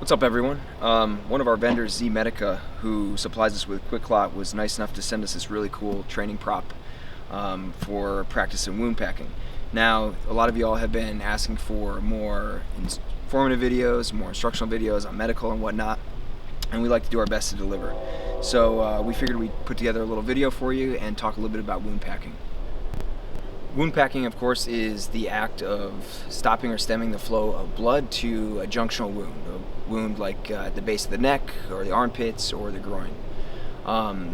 What's up, everyone? One of our vendors, Z-Medica, who supplies us with QuickClot, was nice enough to send us this really cool training prop for practice in wound packing. Now, a lot of y'all have been asking for more informative videos, more instructional videos on medical and whatnot, and we like to do our best to deliver. So we figured we'd put together a little video for you and talk a little bit about wound packing. Wound packing, of course, is the act of stopping or stemming the flow of blood to a junctional wound, a wound like at the base of the neck or the armpits or the groin.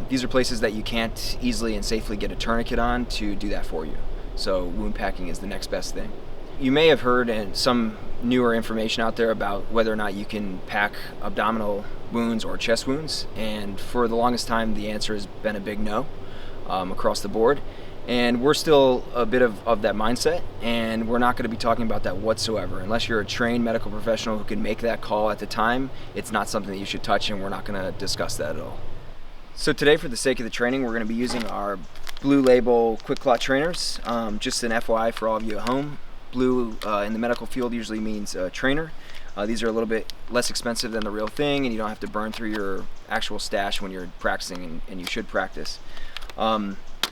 These are places that you can't easily and safely get a tourniquet on to do that for you. So wound packing is the next best thing. You may have heard some newer information out there about whether or not you can pack abdominal wounds or chest wounds, and for the longest time the answer has been a big no across the board. And we're still a bit of that mindset, and we're not going to be talking about that whatsoever. Unless you're a trained medical professional who can make that call at the time, it's not something that you should touch, and we're not going to discuss that at all. So today, for the sake of the training, we're going to be using our Blue Label QuickClot trainers. Just an FYI for all of you at home, blue in the medical field usually means trainer. These are a little bit less expensive than the real thing, and you don't have to burn through your actual stash when you're practicing, and you should practice.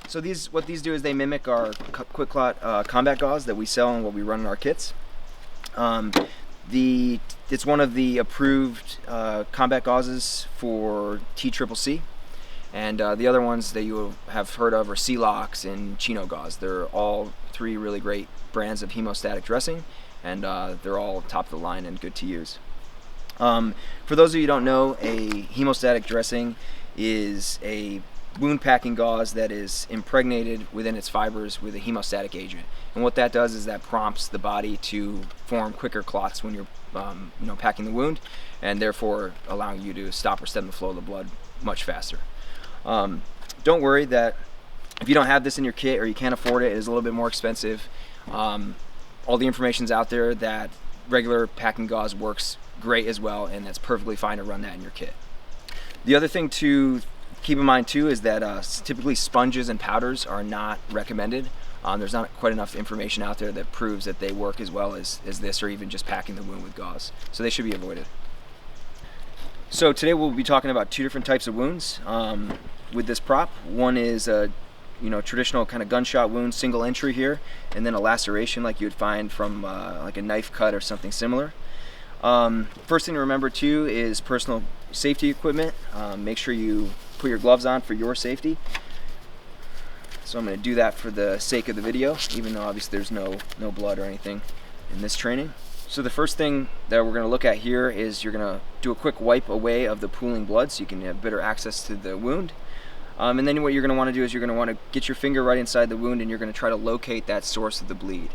So what these do is they mimic our QuickClot combat gauze that we sell and what we run in our kits. It's one of the approved combat gauzes for TCCC, and the other ones that you have heard of are C-Lox and Chino gauze. They're all three really great brands of hemostatic dressing, and they're all top of the line and good to use. For those of you who don't know, a hemostatic dressing is a wound packing gauze that is impregnated within its fibers with a hemostatic agent, and what that does is that prompts the body to form quicker clots when you're packing the wound, and therefore allowing you to stop or stem the flow of the blood much faster. Don't worry that if you don't have this in your kit or you can't afford it, it is a little bit more expensive. All the information's out there that regular packing gauze works great as well, and that's perfectly fine to run that in your kit. The other thing to keep in mind too is that typically sponges and powders are not recommended. There's not quite enough information out there that proves that they work as well as this, or even just packing the wound with gauze. So they should be avoided. So today we'll be talking about two different types of wounds with this prop. One is a traditional kind of gunshot wound, single entry here, and then a laceration like you would find from like a knife cut or something similar. First thing to remember too is personal safety equipment. Make sure you put your gloves on for your safety. So I'm going to do that for the sake of the video, even though obviously there's no blood or anything in this training. So the first thing that we're going to look at here is you're going to do a quick wipe away of the pooling blood so you can have better access to the wound. And then what you're going to want to do is you're going to want to get your finger right inside the wound, and you're going to try to locate that source of the bleed.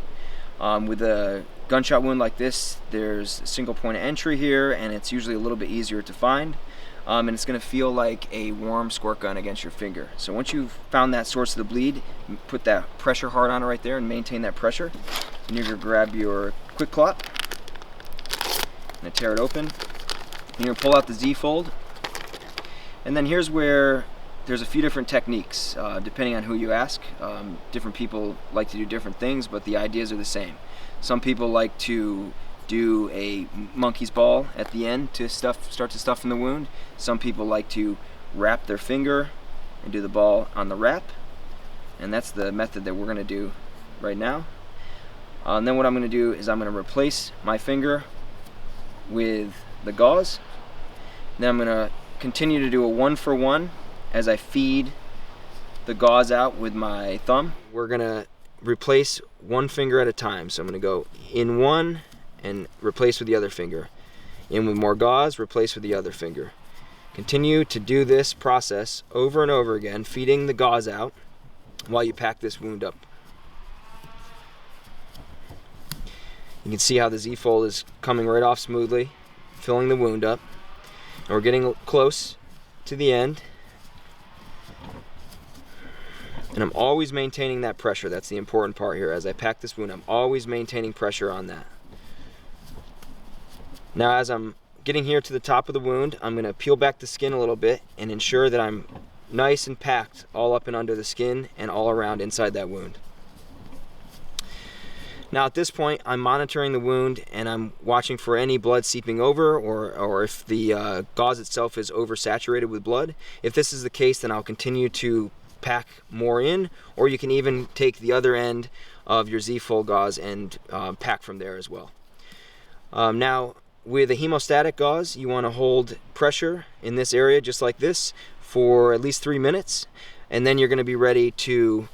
With a gunshot wound like this, there's a single point of entry here, and it's usually a little bit easier to find. And it's going to feel like a warm squirt gun against your finger. So once you've found that source of the bleed, put that pressure hard on it right there and maintain that pressure. And you're going to grab your QuickClot and tear it open. And you're going to pull out the Z-fold. And then here's where there's a few different techniques, depending on who you ask. Different people like to do different things, but the ideas are the same. Some people like to do a monkey's ball at the end to start to stuff in the wound. Some people like to wrap their finger and do the ball on the wrap, and that's the method that we're going to do right now. And then what I'm going to do is I'm going to replace my finger with the gauze. Then I'm going to continue to do a 1-for-1 as I feed the gauze out with my thumb. We're going to replace one finger at a time. So I'm going to go in one and replace with the other finger. In with more gauze, replace with the other finger. Continue to do this process over and over again, feeding the gauze out while you pack this wound up. You can see how the Z-fold is coming right off smoothly, filling the wound up. And we're getting close to the end. And I'm always maintaining that pressure. That's the important part here. As I pack this wound, I'm always maintaining pressure on that. Now as I'm getting here to the top of the wound, I'm going to peel back the skin a little bit and ensure that I'm nice and packed all up and under the skin and all around inside that wound. Now at this point, I'm monitoring the wound and I'm watching for any blood seeping over, or if the gauze itself is oversaturated with blood. If this is the case, then I'll continue to pack more in, or you can even take the other end of your Z-fold gauze and pack from there as well. Now with a hemostatic gauze, you want to hold pressure in this area just like this for at least 3 minutes, and then you're going to be ready to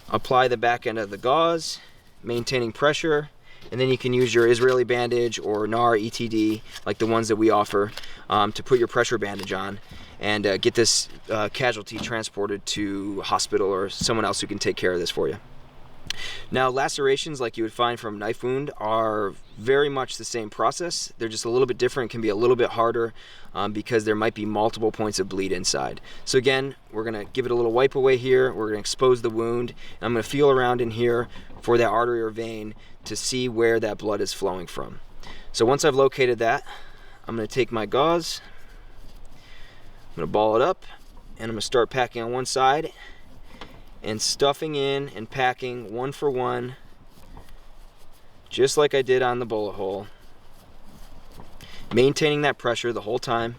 apply the back end of the gauze, maintaining pressure, and then you can use your Israeli bandage or NAR ETD, like the ones that we offer, to put your pressure bandage on and get this casualty transported to hospital or someone else who can take care of this for you. Now, lacerations like you would find from a knife wound are very much the same process. They're just a little bit different, can be a little bit harder because there might be multiple points of bleed inside. So again, we're gonna give it a little wipe away here. We're gonna expose the wound. And I'm gonna feel around in here for that artery or vein to see where that blood is flowing from. So once I've located that, I'm gonna take my gauze, I'm gonna ball it up, and I'm gonna start packing on one side and stuffing in and packing one for one, just like I did on the bullet hole, maintaining that pressure the whole time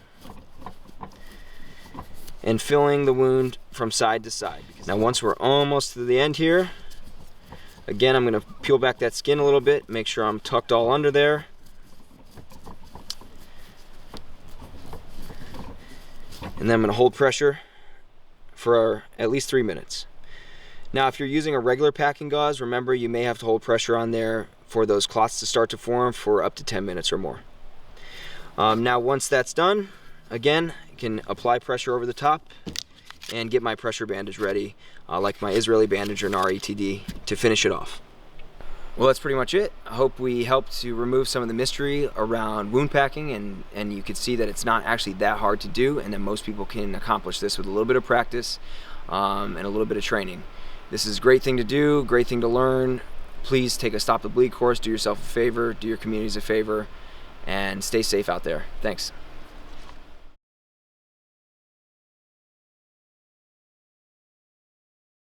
and filling the wound from side to side. Now once we're almost to the end here, again, I'm going to peel back that skin a little bit, make sure I'm tucked all under there. And then I'm going to hold pressure for at least 3 minutes. Now, if you're using a regular packing gauze, remember you may have to hold pressure on there for those clots to start to form for up to 10 minutes or more. Now, once that's done, again, I can apply pressure over the top and get my pressure bandage ready, like my Israeli bandage or NAR ETD, to finish it off. Well, that's pretty much it. I hope we helped to remove some of the mystery around wound packing, and you can see that it's not actually that hard to do, and that most people can accomplish this with a little bit of practice and a little bit of training. This is a great thing to do, great thing to learn. Please take a Stop the Bleed course, do yourself a favor, do your communities a favor, and stay safe out there. Thanks.